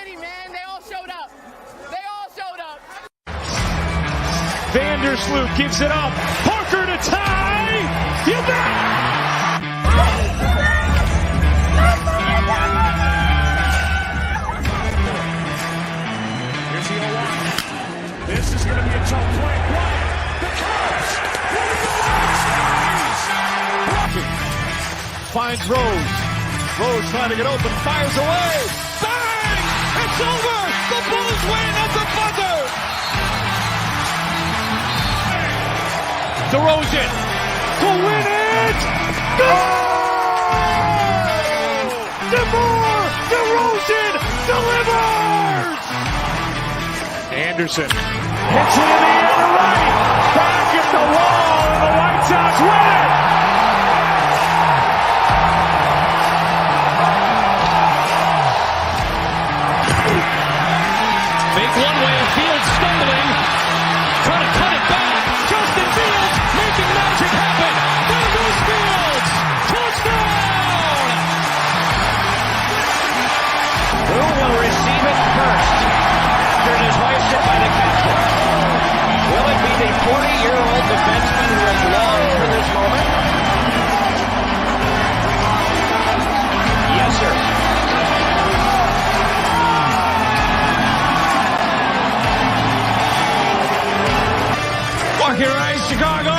city, man. They all showed up. They all showed up. Vandersloot gives it up. Parker to tie. You bet! Here's the 0-1. This is going to be a tough play. The Cubs win the World Series. Finds Rose. Rose trying to get open. Fires away. Bang! It's over! The Bulls win at the buzzer! DeRozan to win it! Goal! DeMar DeRozan delivers! Anderson hits it in the air to right. Back at the wall, and the White Sox win it! Make one way, Fields stumbling, trying to cut it back. Justin Fields making magic happen. There goes Fields. Touchdown! Who will receive it first after it is hoisted by the catcher? Will it be the 40-year-old defenseman who has longed for this moment? Yes, sir. Walking right, Chicago!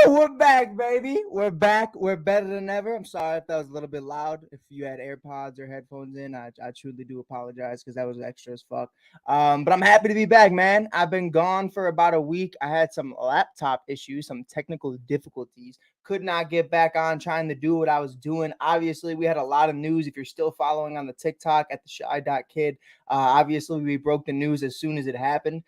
We're back, baby. We're back. We're better than ever. I'm sorry if that was a little bit loud. If you had AirPods or headphones in, I truly do apologize because that was extra as fuck. But I'm happy to be back, man. I've been gone for about a week. I had some laptop issues, some technical difficulties. Could not get back on trying to do what I was doing. Obviously, we had a lot of news. If you're still following on the TikTok at the shy.kid, obviously we broke the news as soon as it happened.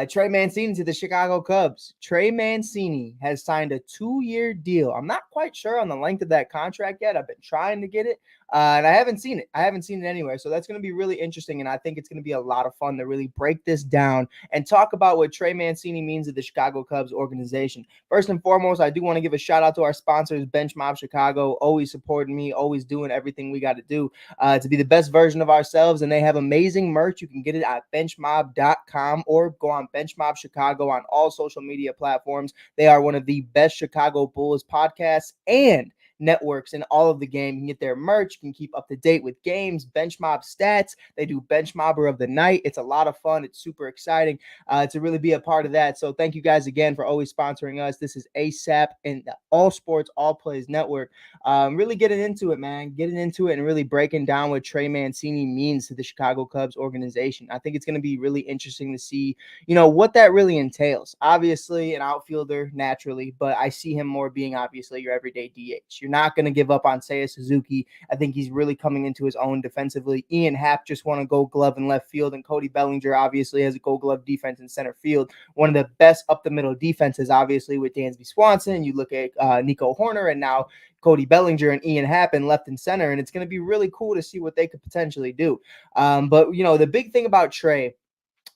Trey Mancini to the Chicago Cubs. Trey Mancini has signed a 2-year deal. I'm not quite sure on the length of that contract yet. I've been trying to get it, and I haven't seen it. I haven't seen it anywhere. So that's going to be really interesting, and I think it's going to be a lot of fun to really break this down and talk about what Trey Mancini means to the Chicago Cubs organization. First and foremost, I do want to give a shout out to our sponsors, Bench Mob Chicago, always supporting me, always doing everything we got to do to be the best version of ourselves. And they have amazing merch. You can get it at benchmob.com or go on Bench Mob Chicago on all social media platforms. They are one of the best Chicago Bulls podcasts and networks in all of the game. You can get their merch. You can keep up to date with games, bench mob stats. They do bench mobber of the night. It's a lot of fun. It's super exciting to really be a part of that. So thank you guys again for always sponsoring us. This is ASAP and the All Sports All Plays Network. Really getting into it, man. Getting into it and really breaking down what Trey Mancini means to the Chicago Cubs organization. I think it's going to be really interesting to see, what that really entails. Obviously, an outfielder naturally, but I see him more being obviously your everyday DH. You're not going to give up on Seiya Suzuki. I think he's really coming into his own defensively. Ian Happ just won a Gold Glove in left field, and Cody Bellinger obviously has a Gold Glove defense in center field. One of the best up-the-middle defenses, obviously, with Dansby Swanson. You look at Nico Horner, and now Cody Bellinger and Ian Happ in left and center, and it's going to be really cool to see what they could potentially do. But, the big thing about Trey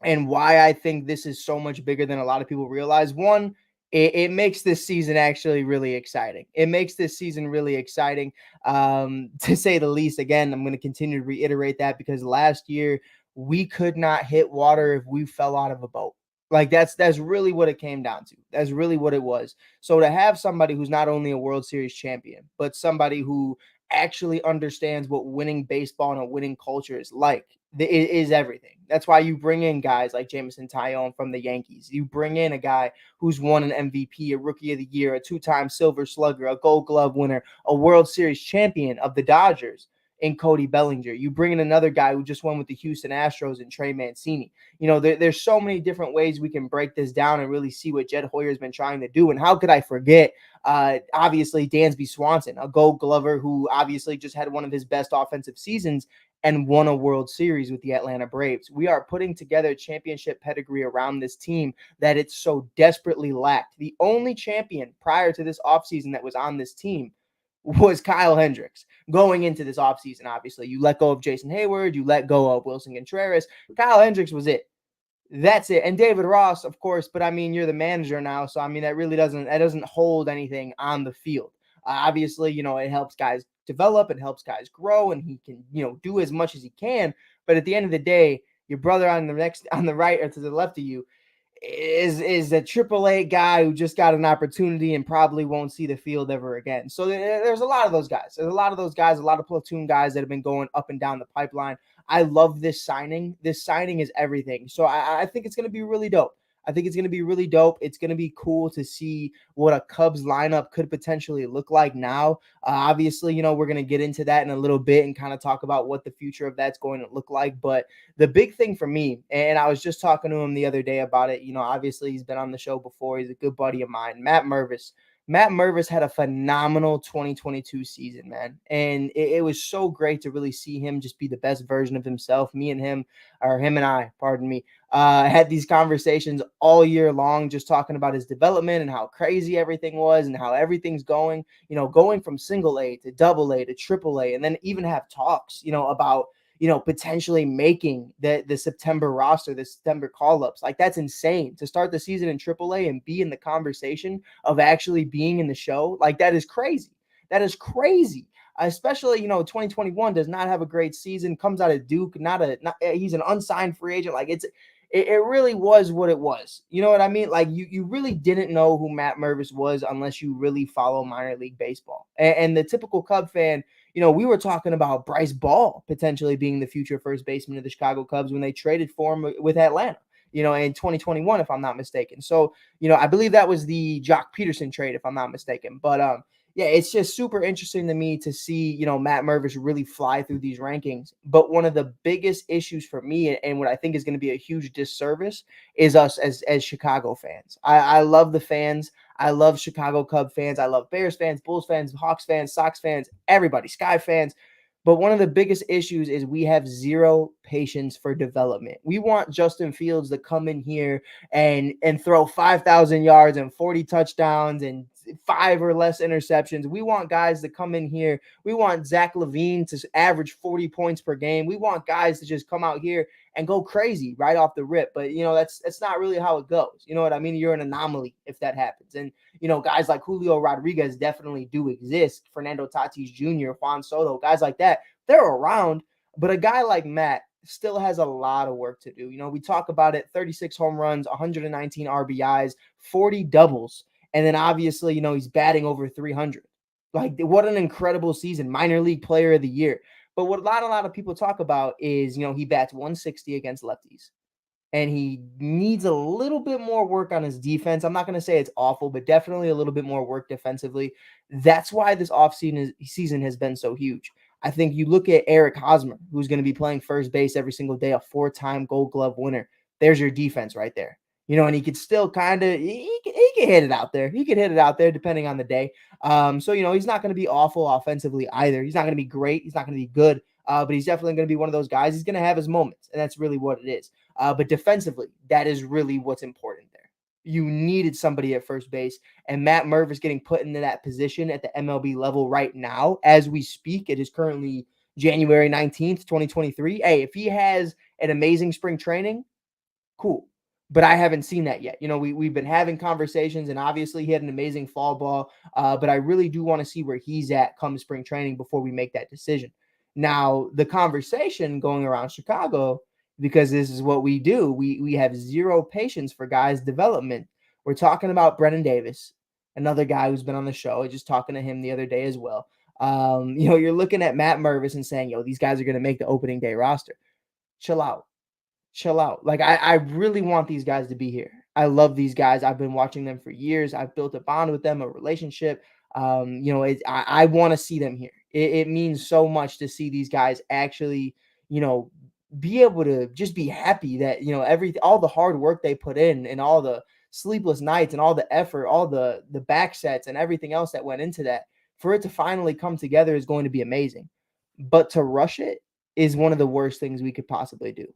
and why I think this is so much bigger than a lot of people realize, one, it makes this season actually really exciting. It makes this season really exciting, to say the least. Again, I'm going to continue to reiterate that because last year we could not hit water if we fell out of a boat. Like that's really what it came down to. That's really what it was. So to have somebody who's not only a World Series champion, but somebody who actually understands what winning baseball and a winning culture is like, it is everything. That's why you bring in guys like Jameson Taillon from the Yankees. You bring in a guy who's won an MVP, a Rookie of the Year, a 2-time Silver Slugger, a Gold Glove winner, a World Series champion of the Dodgers in Cody Bellinger. You bring in another guy who just won with the Houston Astros in Trey Mancini. There's so many different ways we can break this down and really see what Jed Hoyer has been trying to do. And how could I forget, obviously, Dansby Swanson, a Gold Glover who obviously just had one of his best offensive seasons and won a World Series with the Atlanta Braves. We are putting together a championship pedigree around this team that it's so desperately lacked. The only champion prior to this offseason that was on this team was Kyle Hendricks. Going into this offseason, obviously, you let go of Jason Hayward, you let go of Wilson Contreras. Kyle Hendricks was it. That's it. And David Ross, of course, but I mean, you're the manager now. So, I mean, that doesn't hold anything on the field. Obviously, it helps guys develop, it helps guys grow, and he can, do as much as he can. But at the end of the day, your brother on the right or to the left of you is a AAA guy who just got an opportunity and probably won't see the field ever again. So there's a lot of those guys. There's a lot of those guys, a lot of platoon guys that have been going up and down the pipeline. I love this signing. This signing is everything. So I think it's going to be really dope. I think it's going to be really dope. It's going to be cool to see what a Cubs lineup could potentially look like now. Obviously, we're going to get into that in a little bit and kind of talk about what the future of that's going to look like. But the big thing for me, and I was just talking to him the other day about it, obviously he's been on the show before. He's a good buddy of mine, Matt Mervis. Matt Mervis had a phenomenal 2022 season, man. And it was so great to really see him just be the best version of himself. Him and I, had these conversations all year long, just talking about his development and how crazy everything was and how everything's going, going from single A to double A to triple A, and then even have talks, about potentially making the September roster, the September call-ups. Like, that's insane to start the season in AAA and be in the conversation of actually being in the show. Like, that is crazy. That is crazy. Especially, 2021 does not have a great season, comes out of Duke, he's an unsigned free agent. Like, it really was what it was. You know what I mean? Like, you really didn't know who Matt Mervis was unless you really follow minor league baseball. And the typical Cub fan, we were talking about Bryce Ball potentially being the future first baseman of the Chicago Cubs when they traded for him with Atlanta, in 2021, if I'm not mistaken. So, I believe that was the Jock Peterson trade, if I'm not mistaken. But yeah, it's just super interesting to me to see, Matt Mervis really fly through these rankings. But one of the biggest issues for me, and what I think is going to be a huge disservice, is us as Chicago fans. I love the fans. I love Chicago Cub fans. I love Bears fans, Bulls fans, Hawks fans, Sox fans, everybody, Sky fans. But one of the biggest issues is we have zero patience for development. We want Justin Fields to come in here and throw 5,000 yards and 40 touchdowns and 5 or less interceptions. We want guys to come in here. We want Zach LaVine to average 40 points per game. We want guys to just come out here and go crazy right off the rip. But, that's not really how it goes. You know what I mean? You're an anomaly if that happens. And, guys like Julio Rodriguez definitely do exist. Fernando Tatis Jr., Juan Soto, guys like that, they're around. But a guy like Matt still has a lot of work to do. We talk about it, 36 home runs, 119 RBIs, 40 doubles. And then obviously, he's batting over 300. Like, what an incredible season. Minor league player of the year. But what a lot of people talk about is, he bats 160 against lefties. And he needs a little bit more work on his defense. I'm not going to say it's awful, but definitely a little bit more work defensively. That's why this offseason has been so huge. I think you look at Eric Hosmer, who's going to be playing first base every single day, a 4-time Gold Glove winner. There's your defense right there. And he could still kind of, he can hit it out there. He could hit it out there depending on the day. So, he's not going to be awful offensively either. He's not going to be great. He's not going to be good. But he's definitely going to be one of those guys. He's going to have his moments, and that's really what it is. But defensively, that is really what's important there. You needed somebody at first base, and Matt Mervis getting put into that position at the MLB level right now as we speak. It is currently January 19th, 2023. Hey, if he has an amazing spring training, cool. But I haven't seen that yet. We've been having conversations, and obviously he had an amazing fall ball. But I really do want to see where he's at come spring training before we make that decision. Now, the conversation going around Chicago, because this is what we do, we have zero patience for guys' development. We're talking about Brennan Davis, another guy who's been on the show. I was just talking to him the other day as well. You're looking at Matt Mervis and saying, these guys are going to make the opening day roster. Chill out. Like, I really want these guys to be here. I love these guys. I've been watching them for years. I've built a bond with them, a relationship. I want to see them here. It means so much to see these guys actually, be able to just be happy that, all the hard work they put in and all the sleepless nights and all the effort, all the back sets and everything else that went into that, for it to finally come together is going to be amazing. But to rush it is one of the worst things we could possibly do.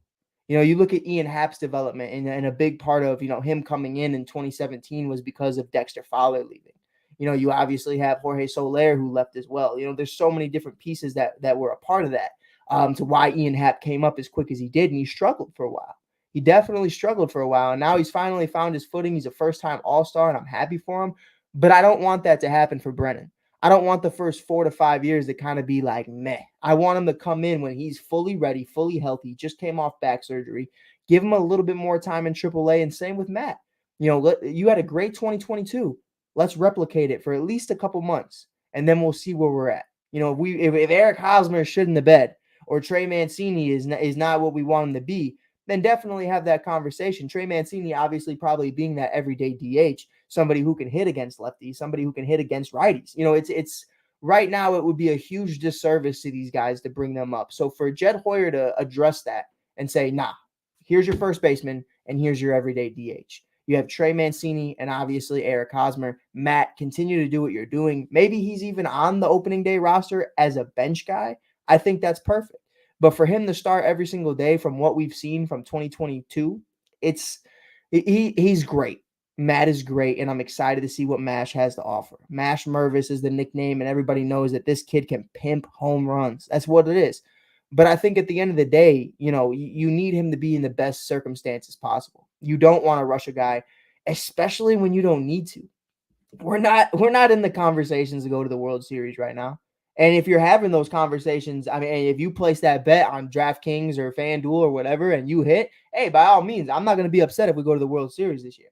You look at Ian Happ's development, and a big part of, him coming in 2017 was because of Dexter Fowler leaving. You obviously have Jorge Soler who left as well. There's so many different pieces that were a part of that to why Ian Happ came up as quick as he did, and he struggled for a while. He definitely struggled for a while, and now he's finally found his footing. He's a first-time All-Star, and I'm happy for him. But I don't want that to happen for Brennan. I don't want the first 4 to 5 years to kind of be like meh. I want him to come in when he's fully ready, fully healthy, just came off back surgery. Give him a little bit more time in AAA, and same with Matt. You had a great 2022. Let's replicate it for at least a couple months, and then we'll see where we're at. If Eric Hosmer is shit in the bed, or Trey Mancini is not what we want him to be, then definitely have that conversation. Trey Mancini obviously probably being that everyday DH, somebody who can hit against lefties, somebody who can hit against righties. It's right now it would be a huge disservice to these guys to bring them up. So for Jed Hoyer to address that and say, nah, here's your first baseman and here's your everyday DH. You have Trey Mancini and obviously Eric Hosmer. Matt, continue to do what you're doing. Maybe he's even on the opening day roster as a bench guy. I think that's perfect. But for him to start every single day from what we've seen from 2022, he's great. Matt is great, and I'm excited to see what Mash has to offer. Matt Mervis is the nickname, and everybody knows that this kid can pimp home runs. That's what it is. But I think at the end of the day, you need him to be in the best circumstances possible. You don't want to rush a guy, especially when you don't need to. We're not in the conversations to go to the World Series right now. And if you're having those conversations, I mean, if you place that bet on DraftKings or FanDuel or whatever and you hit, hey, by all means, I'm not going to be upset if we go to the World Series this year.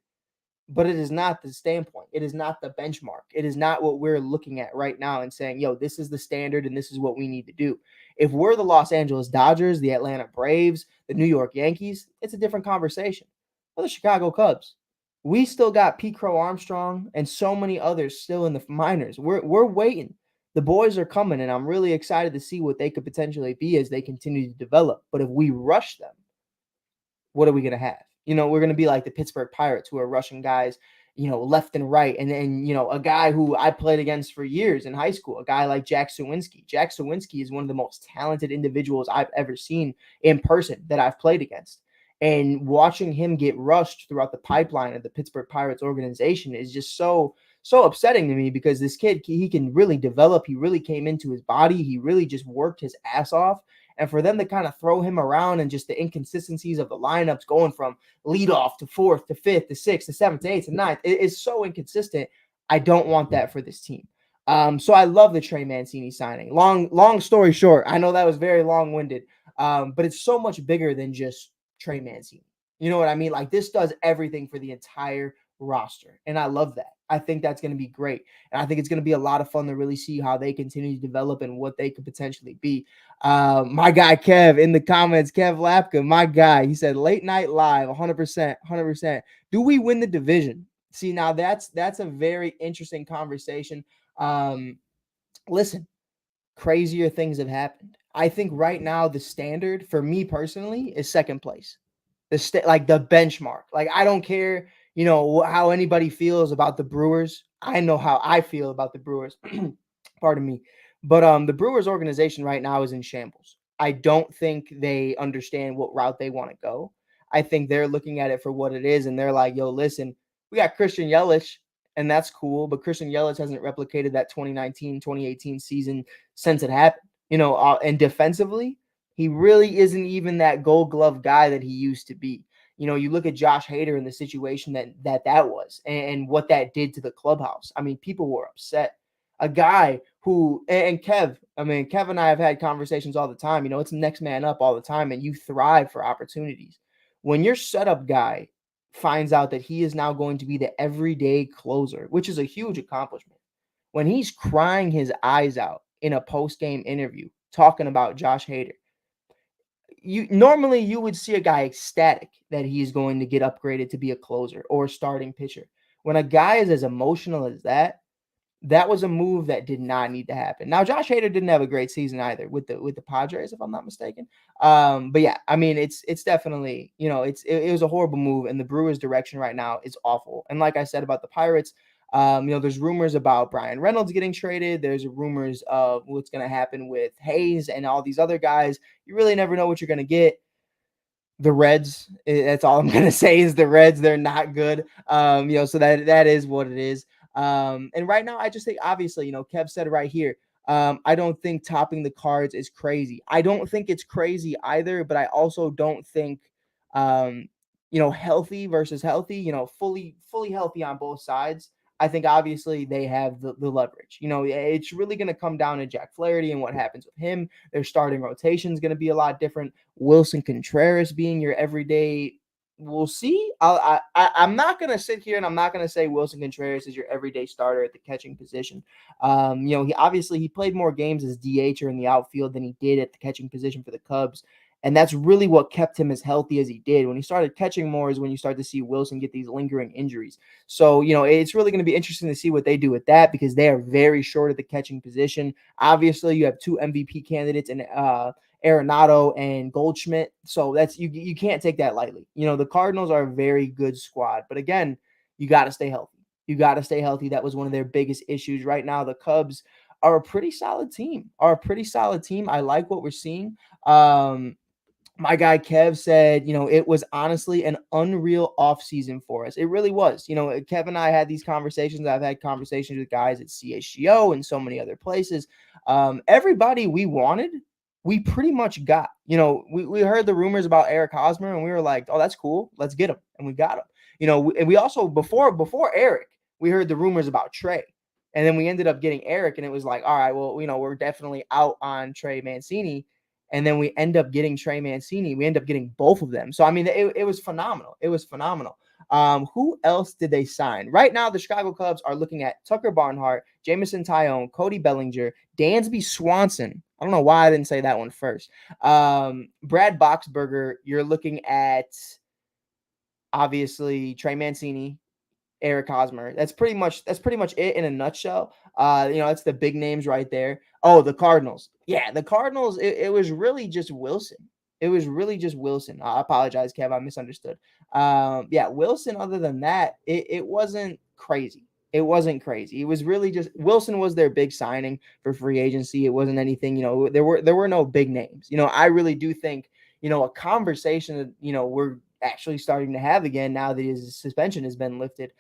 But it is not the standpoint. It is not the benchmark. It is not what we're looking at right now and saying, yo, this is the standard and this is what we need to do. If we're the Los Angeles Dodgers, the Atlanta Braves, the New York Yankees, it's a different conversation. Or the Chicago Cubs. We still got Pete Crow Armstrong and so many others still in the minors. We're waiting. The boys are coming, and I'm really excited to see what they could potentially be as they continue to develop. But if we rush them, what are we going to have? We're going to be like the Pittsburgh Pirates, who are rushing guys, left and right. And then, a guy who I played against for years in high school, a guy like Jack Sawinski. Jack Sawinski is one of the most talented individuals I've ever seen in person that I've played against. And watching him get rushed throughout the pipeline of the Pittsburgh Pirates organization is just so upsetting to me, because this kid, he can really develop. He really came into his body. He really just worked his ass off. And for them to kind of throw him around and just the inconsistencies of the lineups going from leadoff to fourth to fifth to sixth to seventh to eighth to ninth, it is so inconsistent. I don't want that for this team. So I love the Trey Mancini signing. Long story short, I know that was very long-winded, but it's so much bigger than just Trey Mancini. You know what I mean? Like, this does everything for the entire roster, and I love that. I think that's going to be great, and I think it's going to be a lot of fun to really see how they continue to develop and what they could potentially be. My guy Kev in the comments, Kev Lapka, my guy, he said late night live, 100%. Do we win the division? See, now that's a very interesting conversation. Listen, crazier things have happened. I think right now the standard for me personally is second place. Like the benchmark. Like, I don't care, how anybody feels about the Brewers. I know how I feel about the Brewers. Pardon me. But the Brewers organization right now is in shambles. I don't think they understand what route they want to go. I think they're looking at it for what it is, and they're like, yo, listen, we got Christian Yelich, and that's cool, but Christian Yelich hasn't replicated that 2019, 2018 season since it happened. And defensively, he really isn't even that Gold Glove guy that he used to be. You look at Josh Hader and the situation that was and what that did to the clubhouse. I mean, people were upset. A guy who, and Kev and I have had conversations all the time. It's next man up all the time, and you thrive for opportunities. When your setup guy finds out that he is now going to be the everyday closer, which is a huge accomplishment, when he's crying his eyes out in a post-game interview talking about Josh Hader, you would see a guy ecstatic that he's going to get upgraded to be a closer or a starting pitcher. When a guy is as emotional as that was a move that did not need to happen. Now, Josh Hader didn't have a great season either with the Padres, if I'm not mistaken. But yeah, I mean, it's definitely, it was a horrible move, and the Brewers' direction right now is awful. And like I said about the Pirates, there's rumors about Brian Reynolds getting traded. There's rumors of what's going to happen with Hayes and all these other guys. You really never know what you're going to get. The Reds, that's all I'm going to say is the Reds. They're not good. So that is what it is. And right now, I just think, obviously, Kev said it right here. I don't think topping the Cards is crazy. I don't think it's crazy either, but I also don't think Healthy versus healthy, fully healthy on both sides. I think obviously they have the leverage. It's really going to come down to Jack Flaherty and what happens with him. Their starting rotation is going to be a lot different. Wilson Contreras being your everyday, we'll see. I'm not going to sit here and I'm not going to say Wilson Contreras is your everyday starter at the catching position. He played more games as DH or in the outfield than he did at the catching position for the Cubs. And that's really what kept him as healthy as he did. When he started catching more is when you start to see Wilson get these lingering injuries. So, it's really going to be interesting to see what they do with that because they are very short at the catching position. Obviously, you have 2 MVP candidates in Arenado and Goldschmidt. So that's you can't take that lightly. The Cardinals are a very good squad. But again, you got to stay healthy. You got to stay healthy. That was one of their biggest issues. Right now, the Cubs are a pretty solid team. I like what we're seeing. My guy Kev said, it was honestly an unreal offseason for us. It really was. Kev and I had these conversations. I've had conversations with guys at CHGO and so many other places. Everybody we wanted, we pretty much got. We heard the rumors about Eric Hosmer and we were like, oh, that's cool. Let's get him. And we got him. And we also, before Eric, we heard the rumors about Trey. And then we ended up getting Eric and it was like, all right, well, we're definitely out on Trey Mancini. And then we end up getting Trey Mancini. We end up getting both of them. So, I mean, it was phenomenal. It was phenomenal. Who else did they sign? Right now, the Chicago Cubs are looking at Tucker Barnhart, Jameson Taillon, Cody Bellinger, Dansby Swanson. I don't know why I didn't say that one first. Brad Boxberger. You're looking at, obviously, Trey Mancini, Eric Hosmer. That's pretty much it in a nutshell. That's the big names right there. Oh, the Cardinals. Yeah, the Cardinals, it was really just Wilson. I apologize, Kev. I misunderstood. Wilson, other than that, it wasn't crazy. It wasn't crazy. It was really just Wilson was their big signing for free agency. It wasn't anything, there were no big names. I really do think, a conversation that, we're actually starting to have again now that his suspension has been lifted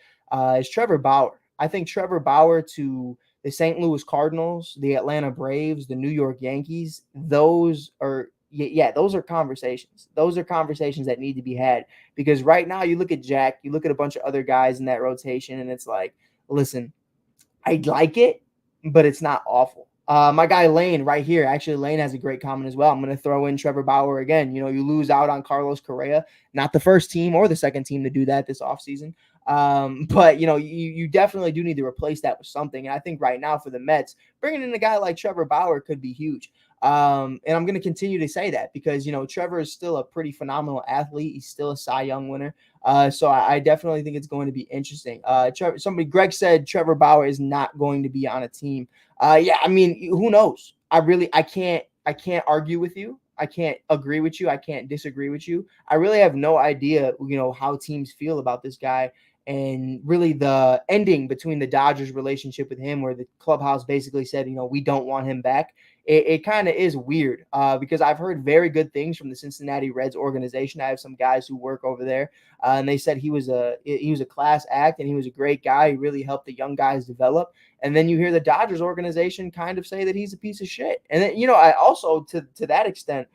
is Trevor Bauer. I think Trevor Bauer to the St. Louis Cardinals, the Atlanta Braves, the New York Yankees, those are conversations. Those are conversations that need to be had because right now you look at Jack, you look at a bunch of other guys in that rotation and it's like, listen, I like it, but it's not awful. My guy Lane right here, actually Lane has a great comment as well. I'm going to throw in Trevor Bauer again. You lose out on Carlos Correa, not the first team or the second team to do that this offseason. But you definitely do need to replace that with something. And I think right now for the Mets, bringing in a guy like Trevor Bauer could be huge. And I'm going to continue to say that because, Trevor is still a pretty phenomenal athlete. He's still a Cy Young winner. So I definitely think it's going to be interesting. Greg said Trevor Bauer is not going to be on a team. I mean, who knows? I can't argue with you. I can't agree with you. I can't disagree with you. I really have no idea, how teams feel about this guy. And really the ending between the Dodgers relationship with him where the clubhouse basically said, we don't want him back. It kind of is weird because I've heard very good things from the Cincinnati Reds organization. I have some guys who work over there and they said he was a class act and he was a great guy. He really helped the young guys develop. And then you hear the Dodgers organization kind of say that he's a piece of shit. And then, I also to that extent,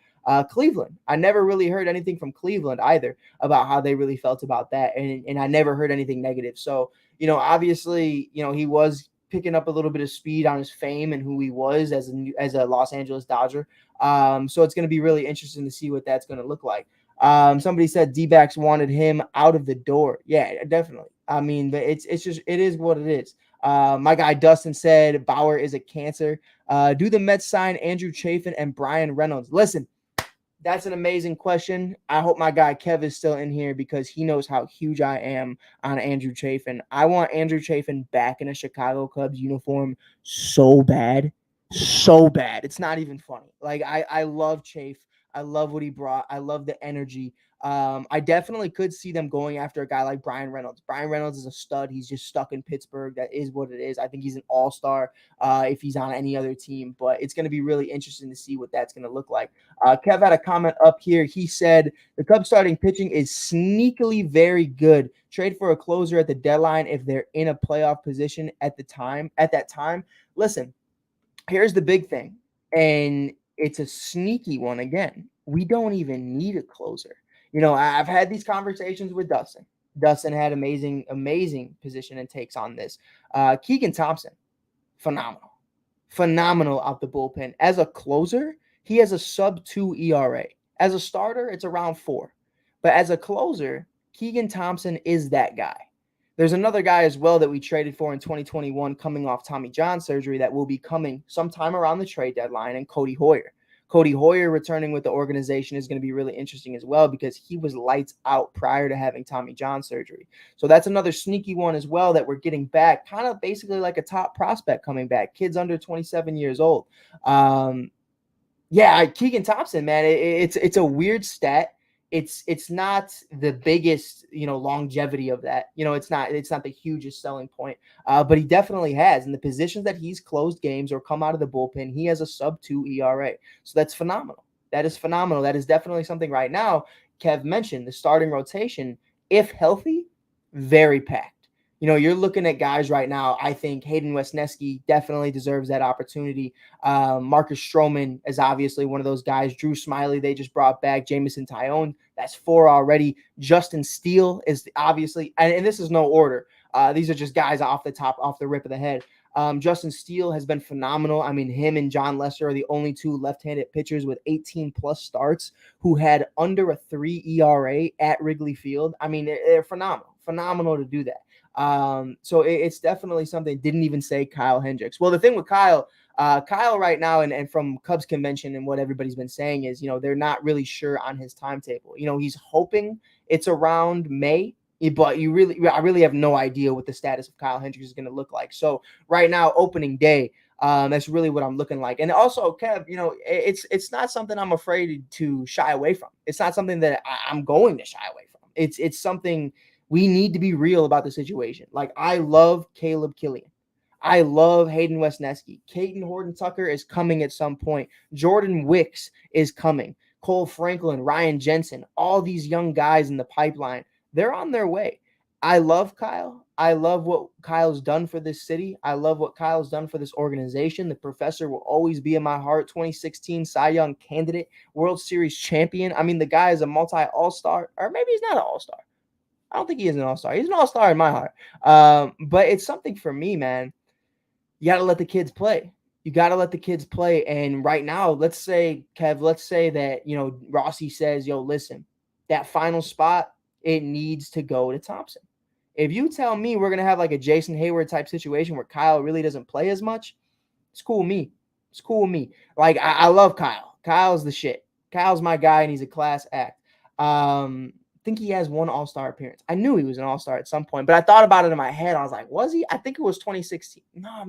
Cleveland. I never really heard anything from Cleveland either about how they really felt about that. And I never heard anything negative. So, obviously, he was picking up a little bit of speed on his fame and who he was as a Los Angeles Dodger. So it's going to be really interesting to see what that's going to look like. Somebody said D-backs wanted him out of the door. Yeah, definitely. I mean, it is what it is. My guy Dustin said Bauer is a cancer. Do the Mets sign Andrew Chafin and Brian Reynolds? Listen, that's an amazing question. I hope my guy Kev is still in here because he knows how huge I am on Andrew Chafin. I want Andrew Chafin back in a Chicago Cubs uniform so bad. So bad. It's not even funny. Like, I love Chafe. I love what he brought. I love the energy. I definitely could see them going after a guy like Brian Reynolds. Brian Reynolds is a stud. He's just stuck in Pittsburgh. That is what it is. I think he's an all-star if he's on any other team. But it's going to be really interesting to see what that's going to look like. Kev had a comment up here. He said, the Cubs starting pitching is sneakily very good. Trade for a closer at the deadline if they're in a playoff position at that time. Listen, here's the big thing. And it's a sneaky one again. We don't even need a closer. I've had these conversations with Dustin. Dustin had amazing position and takes on this. Keegan Thompson, phenomenal out the bullpen. As a closer, he has a sub-2 ERA. As a starter, it's around 4. But as a closer, Keegan Thompson is that guy. There's another guy as well that we traded for in 2021 coming off Tommy John surgery that will be coming sometime around the trade deadline, and Cody Hoyer. Cody Hoyer returning with the organization is going to be really interesting as well because he was lights out prior to having Tommy John surgery. So that's another sneaky one as well that we're getting back, kind of basically like a top prospect coming back, kids under 27 years old. Keegan Thompson, man, it's a weird stat. It's not the biggest, longevity of that. It's not the hugest selling point, but he definitely has. In the positions that he's closed games or come out of the bullpen, he has a sub-2 ERA. So that's phenomenal. That is phenomenal. That is definitely something right now. Kev mentioned the starting rotation, if healthy, very packed. You're looking at guys right now. I think Hayden Wesneski definitely deserves that opportunity. Marcus Stroman is obviously one of those guys. Drew Smiley, they just brought back. Jamison Tyone, that's 4 already. Justin Steele is obviously, and this is no order. These are just guys off the rip of the head. Justin Steele has been phenomenal. I mean, him and John Lester are the only 2 left-handed pitchers with 18-plus starts who had under a 3 ERA at Wrigley Field. I mean, they're phenomenal to do that. So it's definitely something. Didn't even say Kyle Hendricks. Well, the thing with Kyle right now, and from Cubs convention and what everybody's been saying is, they're not really sure on his timetable. He's hoping it's around May, but I really have no idea what the status of Kyle Hendricks is going to look like. So right now, opening day, that's really what I'm looking like. And also, Kev, it's not something I'm afraid to shy away from. It's not something that I'm going to shy away from. It's something. We need to be real about the situation. Like, I love Caleb Killian. I love Hayden Wesneski. Caden Horton-Tucker is coming at some point. Jordan Wicks is coming. Cole Franklin, Ryan Jensen, all these young guys in the pipeline, they're on their way. I love Kyle. I love what Kyle's done for this city. I love what Kyle's done for this organization. The professor will always be in my heart. 2016 Cy Young candidate, World Series champion. I mean, the guy is a multi-all-star, or maybe he's not an all-star. I don't think he is an all-star. He's an all-star in my heart. But it's something for me, man. You got to let the kids play. And right now, let's say, Kev, that, Rossi says, yo, listen, that final spot, it needs to go to Thompson. If you tell me we're going to have like a Jason Hayward type situation where Kyle really doesn't play as much, it's cool with me. Like, I love Kyle. Kyle's the shit. Kyle's my guy, and he's a class act. Think he has 1 all-star appearance. I knew he was an all-star at some point, but I thought about it in my head. I was like, was he? I think it was 2016. No,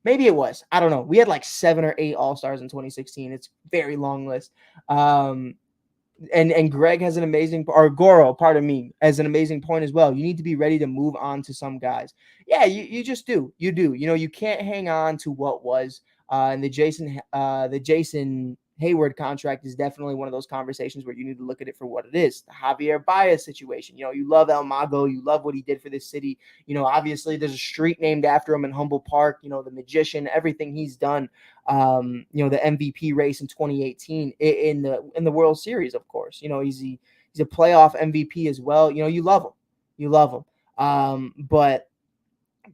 maybe it was. I don't know. We had like 7 or 8 all-stars in 2016. It's a very long list. And Greg has an amazing, or Goro, pardon me, has an amazing point as well. You need to be ready to move on to some guys. Yeah, you just do. You do. You can't hang on to what was. And the Jason Hayward contract is definitely one of those conversations where you need to look at it for what it is. The Javier Baez situation. You love El Mago. You love what he did for this city. Obviously there's a street named after him in Humboldt Park. The magician, everything he's done. The MVP race in 2018 in the World Series, of course. He's a playoff MVP as well. You love him. But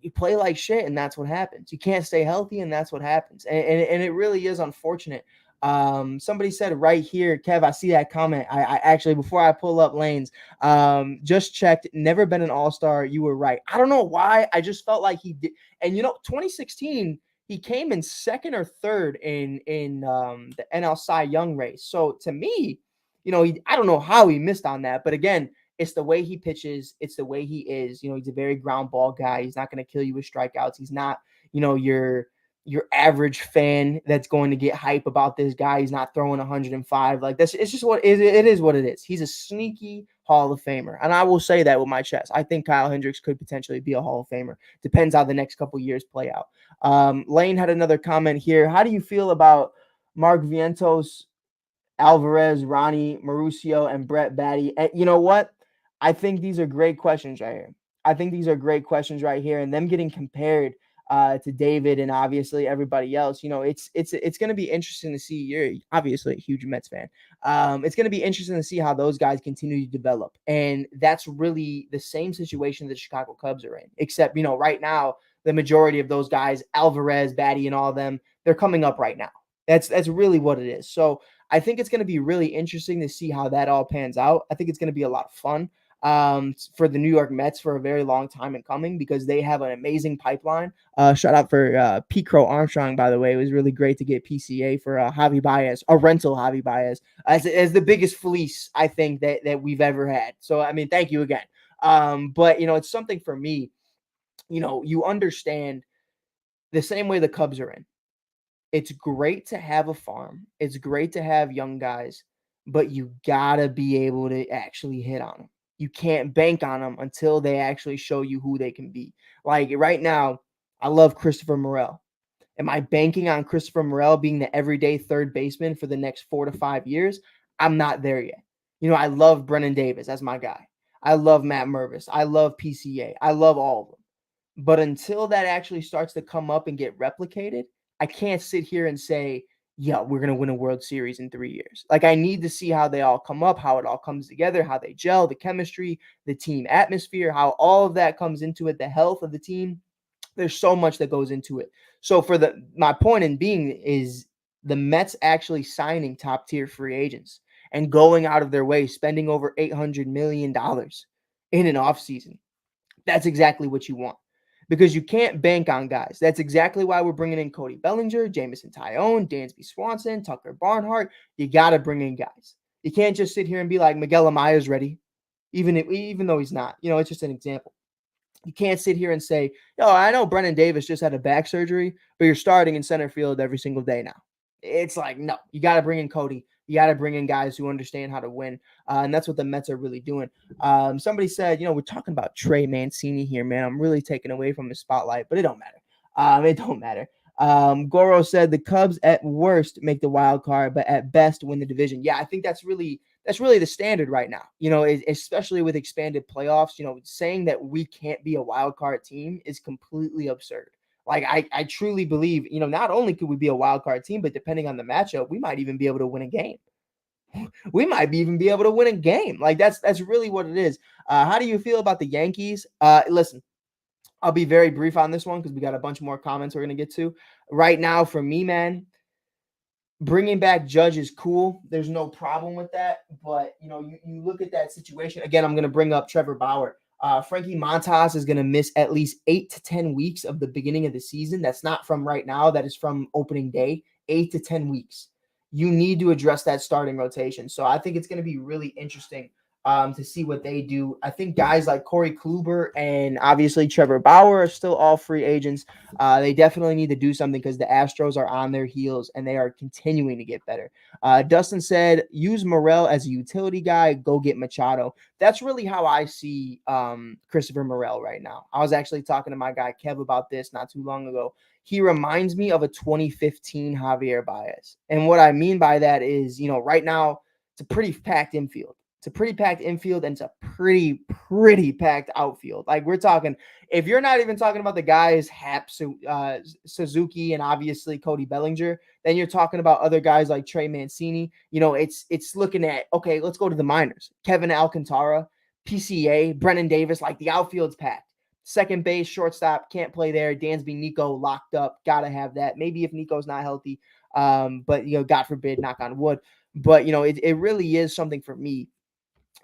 you play like shit, and that's what happens. You can't stay healthy, and that's what happens. And it really is unfortunate. Somebody said right here, Kev, I see that comment. I actually, before I pull up Lanes, just checked, never been an all-star. You were right. I don't know why. I just felt like he did. And 2016, he came in 2nd or 3rd in the NL Cy Young race. So to me, I don't know how he missed on that, but again, it's the way he pitches. It's the way he is. He's a very ground ball guy. He's not going to kill you with strikeouts. He's not, your average fan that's going to get hype about this guy. He's not throwing 105 like this. It's just it is what it is. He's a sneaky Hall of Famer. And I will say that with my chest. I think Kyle Hendricks could potentially be a Hall of Famer. Depends how the next couple years play out. Lane had another comment here. How do you feel about Mark Vientos, Alvarez, Ronnie, Mauricio, and Brett Batty? And you know what? I think these are great questions right here. And them getting compared to David and obviously everybody else. It's going to be interesting to see. You're obviously a huge Mets fan. It's going to be interesting to see how those guys continue to develop, and that's really the same situation that the Chicago Cubs are in. Except right now the majority of those guys, Alvarez, Batty, and all of them, they're coming up right now. That's really what it is. So I think it's going to be really interesting to see how that all pans out. I think it's going to be a lot of fun for the New York Mets for a very long time in coming because they have an amazing pipeline. Shout out for Pete Crow Armstrong, by the way. It was really great to get PCA for Javi Baez, a rental Javi Baez, as the biggest fleece I think that we've ever had. So, I mean, thank you again. But, it's something for me, you understand the same way the Cubs are in. It's great to have a farm. It's great to have young guys, but you gotta be able to actually hit on them. You can't bank on them until they actually show you who they can be. Like right now, I love Christopher Morel. Am I banking on Christopher Morel being the everyday third baseman for the next 4 to 5 years? I'm not there yet. I love Brennan Davis. That's my guy. I love Matt Mervis. I love PCA. I love all of them. But until that actually starts to come up and get replicated, I can't sit here and say, yeah, we're going to win a World Series in 3 years. Like, I need to see how they all come up, how it all comes together, how they gel, the chemistry, the team atmosphere, how all of that comes into it, the health of the team. There's so much that goes into it. So my point in being is the Mets actually signing top tier free agents and going out of their way, spending over $800 million in an offseason. That's exactly what you want. Because you can't bank on guys. That's exactly why we're bringing in Cody Bellinger, Jamison Tyone, Dansby Swanson, Tucker Barnhart. You got to bring in guys. You can't just sit here and be like, Miguel Amaya's ready, even though he's not. It's just an example. You can't sit here and say, I know Brennan Davis just had a back surgery, but you're starting in center field every single day now. It's like, no, you got to bring in Cody. You got to bring in guys who understand how to win. And that's what the Mets are really doing. Somebody said, we're talking about Trey Mancini here, man. I'm really taking away from the spotlight, but it don't matter. It don't matter. Goro said the Cubs at worst make the wild card, but at best win the division. Yeah, I think that's really the standard right now, especially with expanded playoffs. Saying that we can't be a wild card team is completely absurd. Like, I truly believe, not only could we be a wild card team, but depending on the matchup, we might even be able to win a game. We might even be able to win a game. Like, that's really what it is. How do you feel about the Yankees? Listen, I'll be very brief on this one because we got a bunch more comments we're going to get to. Right now, for me, man, bringing back Judge is cool. There's no problem with that. But, you look at that situation. Again, I'm going to bring up Trevor Bauer. Frankie Montas is going to miss at least 8 to 10 weeks of the beginning of the season. That's not from right now. That is from opening day, 8 to 10 weeks. You need to address that starting rotation. So I think it's going to be really interesting to see what they do. I think guys like Corey Kluber and obviously Trevor Bauer are still all free agents. They definitely need to do something because the Astros are on their heels and they are continuing to get better. Dustin said, use Morel as a utility guy, go get Machado. That's really how I see Christopher Morel right now. I was actually talking to my guy Kev about this not too long ago. He reminds me of a 2015 Javier Baez. And what I mean by that is, right now it's a pretty packed infield. It's a pretty packed infield and it's a pretty packed outfield. Like, we're talking, if you're not even talking about the guys, Hap, Suzuki, and obviously Cody Bellinger, then you're talking about other guys like Trey Mancini. It's looking at, okay, let's go to the minors. Kevin Alcantara, PCA, Brennan Davis, like the outfield's packed. Second base, shortstop, can't play there. Dansby, Nico locked up. Got to have that. Maybe if Nico's not healthy, but, God forbid, knock on wood. But, it really is something for me.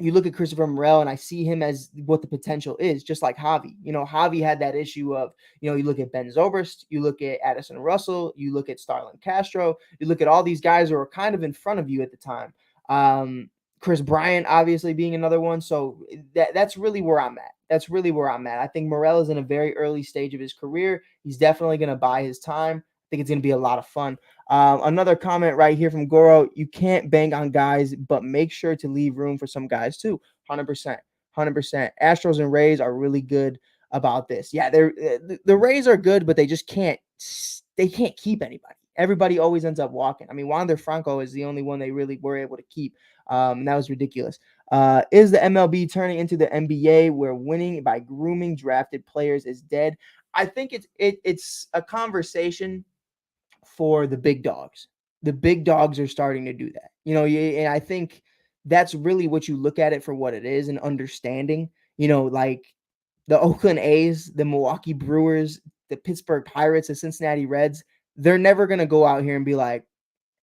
You look at Christopher Morel and I see him as what the potential is, just like Javi. Javi had that issue of, you look at Ben Zobrist, you look at Addison Russell, you look at Starlin Castro, you look at all these guys who are kind of in front of you at the time. Chris Bryant, obviously, being another one. So that's really where I'm at. I think Morel is in a very early stage of his career. He's definitely going to buy his time. I think it's going to be a lot of fun. Another comment right here from Goro. You can't bank on guys, but make sure to leave room for some guys too. 100%. Astros and Rays are really good about this. Yeah, the Rays are good, but they just can't keep anybody. Everybody always ends up walking. I mean, Wander Franco is the only one they really were able to keep. And that was ridiculous. Is the MLB turning into the NBA where winning by grooming drafted players is dead? I think it's a conversation for the big dogs. The big dogs are starting to do that. And I think that's really what you look at it for what it is and understanding, like the Oakland A's, the Milwaukee Brewers, the Pittsburgh Pirates, the Cincinnati Reds, they're never going to go out here and be like,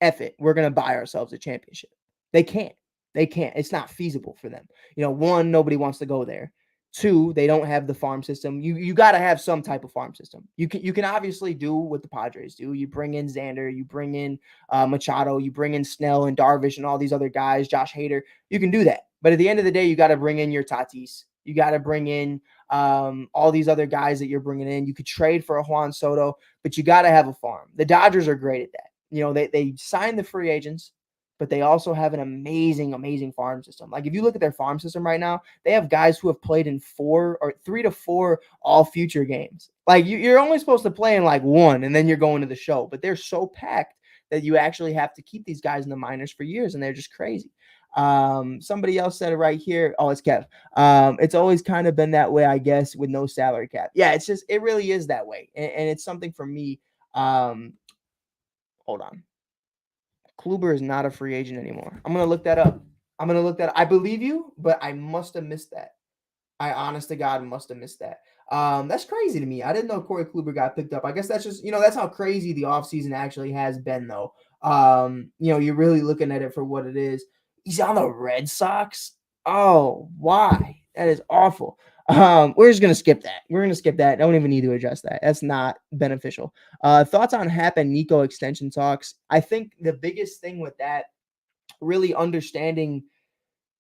F it, we're going to buy ourselves a championship. They can't. They can't. It's not feasible for them. One, nobody wants to go there. Two, they don't have the farm system. You got to have some type of farm system. You can obviously do what the Padres do. You bring in Xander, you bring in Machado, you bring in Snell and Darvish and all these other guys, Josh Hader. You can do that. But at the end of the day, you got to bring in your Tatis. You got to bring in all these other guys that you're bringing in. You could trade for a Juan Soto, but you got to have a farm. The Dodgers are great at that. They sign the free agents, but they also have an amazing, amazing farm system. Like if you look at their farm system right now, they have guys who have played in 3 to 4 all future games. Like you're only supposed to play in like one and then you're going to the show, but they're so packed that you actually have to keep these guys in the minors for years, and they're just crazy. Somebody else said it right here. Oh, it's Kev. It's always kind of been that way, I guess, with no salary cap. Yeah, it really is that way. And it's something for me. Hold on. Kluber is not a free agent anymore. I'm going to look that up. I believe you, but I must have missed that. I honest to God must have missed that. That's crazy to me. I didn't know Corey Kluber got picked up. I guess that's just, that's how crazy the offseason actually has been, though. You're really looking at it for what it is. He's on the Red Sox. Oh, why? That is awful. We're just going to skip that. Don't even need to address that. That's not beneficial. Thoughts on Hap and Nico extension talks? I think the biggest thing with that, really understanding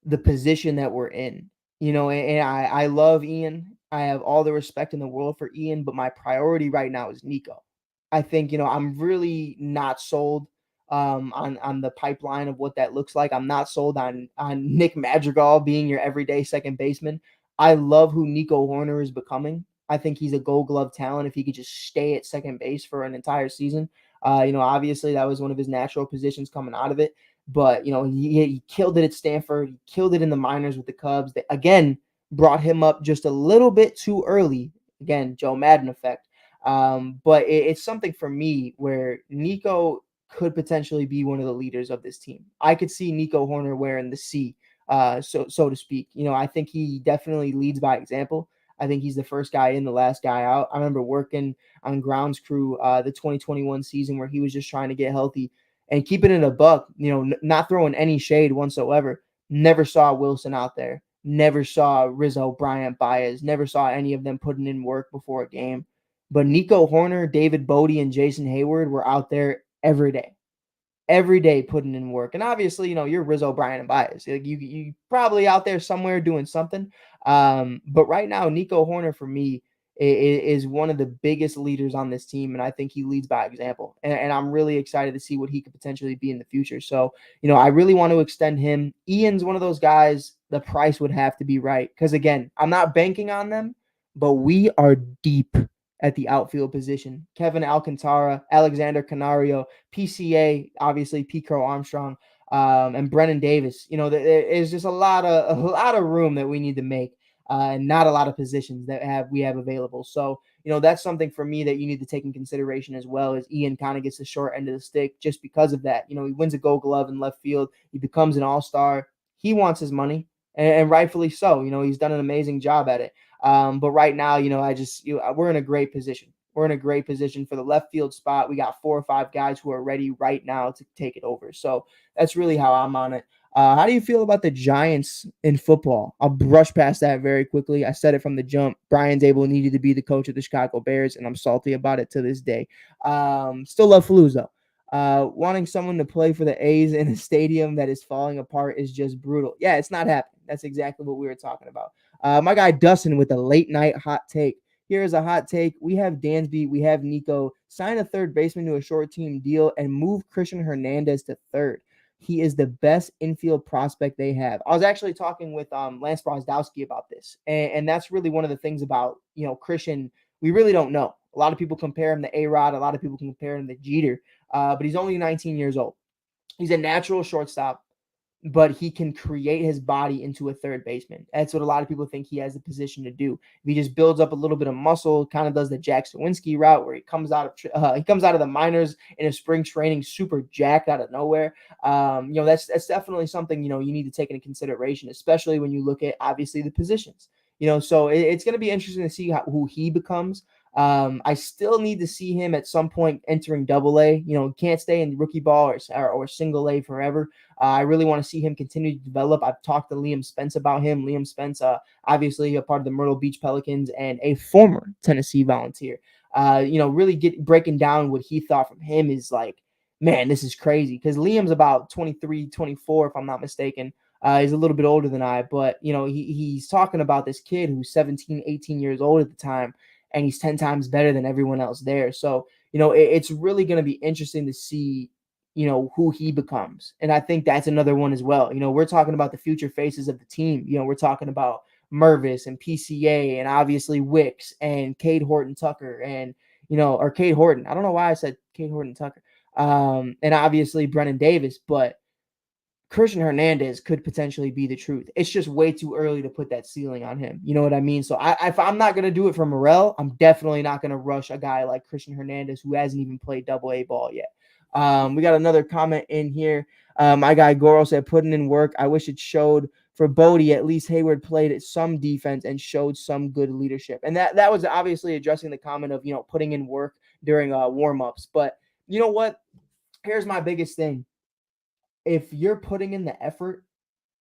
the position that we're in, and I love Ian. I have all the respect in the world for Ian, but my priority right now is Nico. I think, I'm really not sold on the pipeline of what that looks like. I'm not sold on Nick Madrigal being your everyday second baseman. I love who Nico Horner is becoming. I think he's a Gold Glove talent if he could just stay at second base for an entire season. Obviously that was one of his natural positions coming out of it, but he killed it at Stanford. He killed it in the minors with the Cubs. They again brought him up just a little bit too early. Again, Joe Madden effect. But it's something for me where Nico could potentially be one of the leaders of this team. I could see Nico Horner wearing the C, so to speak. I think he definitely leads by example. I think he's the first guy in, the last guy out. I remember working on grounds crew the 2021 season where he was just trying to get healthy and keeping it a buck, not throwing any shade whatsoever. Never saw Wilson out there. Never saw Rizzo, Bryant, Baez. Never saw any of them putting in work before a game. But Nico Horner, David Bodie, and Jason Hayward were out there every day putting in work. And obviously, you're Rizzo, Bryant, and Baez. You probably out there somewhere doing something. But right now, Nico Horner for me is one of the biggest leaders on this team, and I think he leads by example. And I'm really excited to see what he could potentially be in the future. So, I really want to extend him. Ian's one of those guys, the price would have to be right. Because, again, I'm not banking on them, but we are deep at the outfield position. Kevin Alcantara, Alexander Canario, PCA, obviously Pete Crow Armstrong, and Brennan Davis. There's just a lot of room that we need to make. And not a lot of positions that we have available. So, that's something for me that you need to take in consideration as well, as Ian kind of gets the short end of the stick just because of that. He wins a Gold Glove in left field. He becomes an all-star. He wants his money, and rightfully so. He's done an amazing job at it. But right now, we're in a great position. We're in a great position for the left field spot. We got 4 or 5 guys who are ready right now to take it over. So that's really how I'm on it. How do you feel about the Giants in football? I'll brush past that very quickly. I said it from the jump. Brian Daboll needed to be the coach of the Chicago Bears, and I'm salty about it to this day. Still love Flus, though. Wanting someone to play for the A's in a stadium that is falling apart is just brutal. Yeah, it's not happening. That's exactly what we were talking about. My guy Dustin with a late night hot take. Here's a hot take. We have Dansby. We have Nico. Sign a third baseman to a short team deal and move Christian Hernandez to third. He is the best infield prospect they have. I was actually talking with Lance Brosdowski about this. And that's really one of the things about, Christian. We really don't know. A lot of people compare him to A-Rod. A lot of people compare him to Jeter. But he's only 19 years old. He's a natural shortstop. but he can create his body into a third baseman. That's what a lot of people think he has the position to do. If he just builds up a little bit of muscle, kind of does the Jack Sawinski route where he comes out of the minors in a spring training super jacked out of nowhere. That's definitely something, you need to take into consideration, especially when you look at obviously the positions. So it's going to be interesting to see who he becomes. I still need to see him at some point entering Double A. Can't stay in rookie ball or single A forever. I really want to see him continue to develop. I've talked to Liam Spence about him. Liam Spence, obviously a part of the Myrtle Beach Pelicans and a former Tennessee Volunteer. Really breaking down what he thought from him is like, man, this is crazy, because Liam's about 23, 24, if I'm not mistaken. He's a little bit older than I, but he's talking about this kid who's 17, 18 years old at the time, and he's 10 times better than everyone else there. So, it's really going to be interesting to see, who he becomes. And I think that's another one as well. We're talking about the future faces of the team. We're talking about Mervis and PCA and obviously Wicks and Cade Horton Tucker and, or Cade Horton. I don't know why I said Cade Horton Tucker. And obviously Brennan Davis, but Christian Hernandez could potentially be the truth. It's just way too early to put that ceiling on him. You know what I mean? So if I'm not going to do it for Morel, I'm definitely not going to rush a guy like Christian Hernandez who hasn't even played Double A ball yet. We got another comment in here. My guy Goro said, putting in work. I wish it showed for Bodie. At least Hayward played some defense and showed some good leadership. And that was obviously addressing the comment of, putting in work during warm-ups. But you know what? Here's my biggest thing. If you're putting in the effort,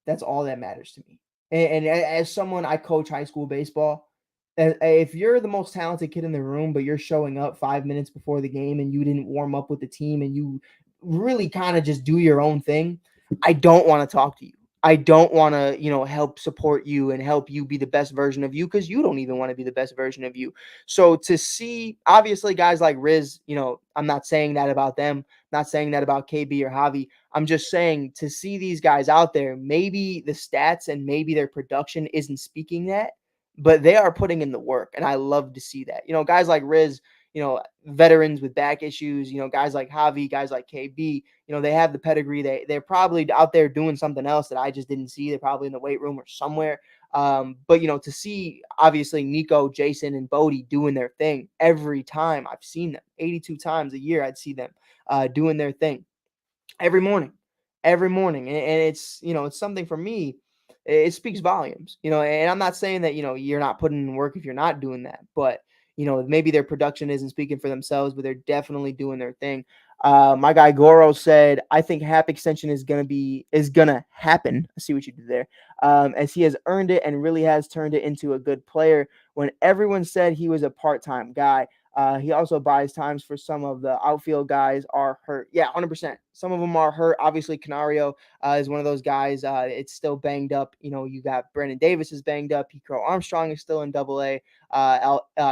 that's all that matters to me. And as someone, I coach high school baseball. If you're the most talented kid in the room, but you're showing up 5 minutes before the game and you didn't warm up with the team and you really kind of just do your own thing, I don't want to talk to you. I don't want to, help support you and help you be the best version of you, because you don't even want to be the best version of you. So to see, obviously, guys like Riz, I'm not saying that about them, not saying that about KB or Javi. I'm just saying, to see these guys out there, maybe the stats and maybe their production isn't speaking that, but they are putting in the work. And I love to see that. Guys like Riz, veterans with back issues, guys like Javi, guys like KB, they have the pedigree. They're probably out there doing something else that I just didn't see. They're probably in the weight room or somewhere. But to see obviously Nico, Jason, and Bodie doing their thing every time I've seen them, 82 times a year, I'd see them doing their thing every morning. And it's something for me. It speaks volumes, and I'm not saying that, you're not putting in work if you're not doing that, but maybe their production isn't speaking for themselves, but they're definitely doing their thing. My guy Goro said, I think Hap extension is gonna happen. I see what you did there. As he has earned it and really has turned it into a good player when everyone said he was a part-time guy. He also buys times for some of the outfield guys are hurt. Yeah, 100%. Some of them are hurt. Obviously, Canario is one of those guys. It's still banged up. You got Brandon Davis is banged up. Crow Armstrong is still in Double A.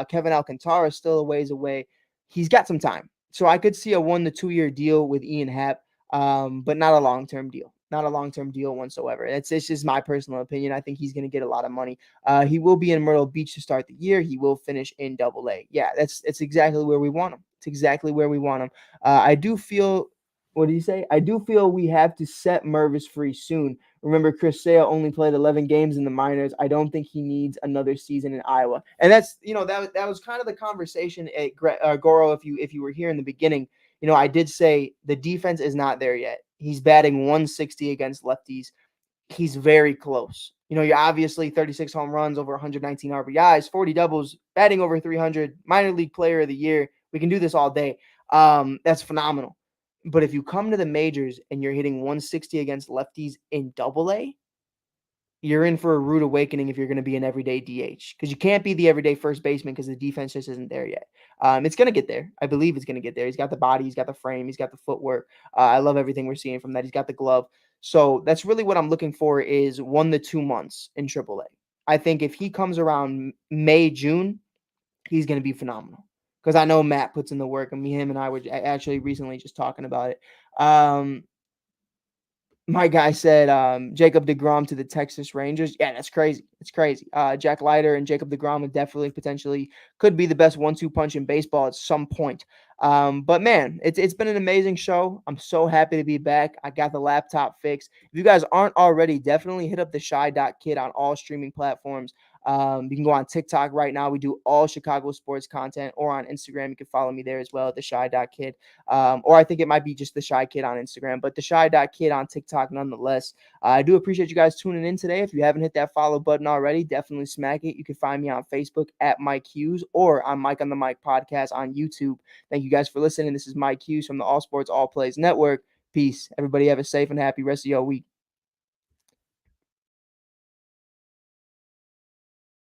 Kevin Alcantara is still a ways away. He's got some time. So I could see a 1 to 2 year deal with Ian Happ, but not a long-term deal. Not a long-term deal whatsoever. It's just my personal opinion. I think he's going to get a lot of money. He will be in Myrtle Beach to start the year. He will finish in Double A. Yeah, it's exactly where we want him. It's exactly where we want him. I do feel, what do you say? I do feel we have to set Mervis free soon. Remember, Chris Sale only played 11 games in the minors. I don't think he needs another season in Iowa. And that's, that was kind of the conversation at Goro. If you were here in the beginning, I did say the defense is not there yet. He's batting 160 against lefties. He's very close. You're obviously 36 home runs, over 119 RBIs, 40 doubles, batting over 300, minor league player of the year. We can do this all day. That's phenomenal. But if you come to the majors and you're hitting 160 against lefties in Double A, you're in for a rude awakening if you're going to be an everyday DH, because you can't be the everyday first baseman because the defense just isn't there yet. It's going to get there. I believe it's going to get there. He's got the body. He's got the frame. He's got the footwork. I love everything we're seeing from that. He's got the glove. So that's really what I'm looking for, is 1 to 2 months in AAA. I think if he comes around May, June, he's going to be phenomenal, because I know Matt puts in the work, and him and I were actually recently just talking about it. My guy said Jacob deGrom to the Texas Rangers. Yeah, that's crazy. It's crazy. Jack Leiter and Jacob deGrom would definitely potentially could be the best 1-2 punch in baseball at some point. But man, it's been an amazing show. I'm so happy to be back. I got the laptop fixed. If you guys aren't already, definitely hit up the Shy.Kid on all streaming platforms. You can go on TikTok right now. We do all Chicago sports content, or on Instagram. You can follow me there as well at the Shy.Kid. Or I think it might be just the Shy Kid on Instagram, but the Shy.Kid on TikTok nonetheless. I do appreciate you guys tuning in today. If you haven't hit that follow button already, definitely smack it. You can find me on Facebook at Mike Hughes or on Mike on the Mic podcast on YouTube. Thank you guys for listening. This is Mike Hughes from the All Sports All Plays Network. Peace. Everybody have a safe and happy rest of your week.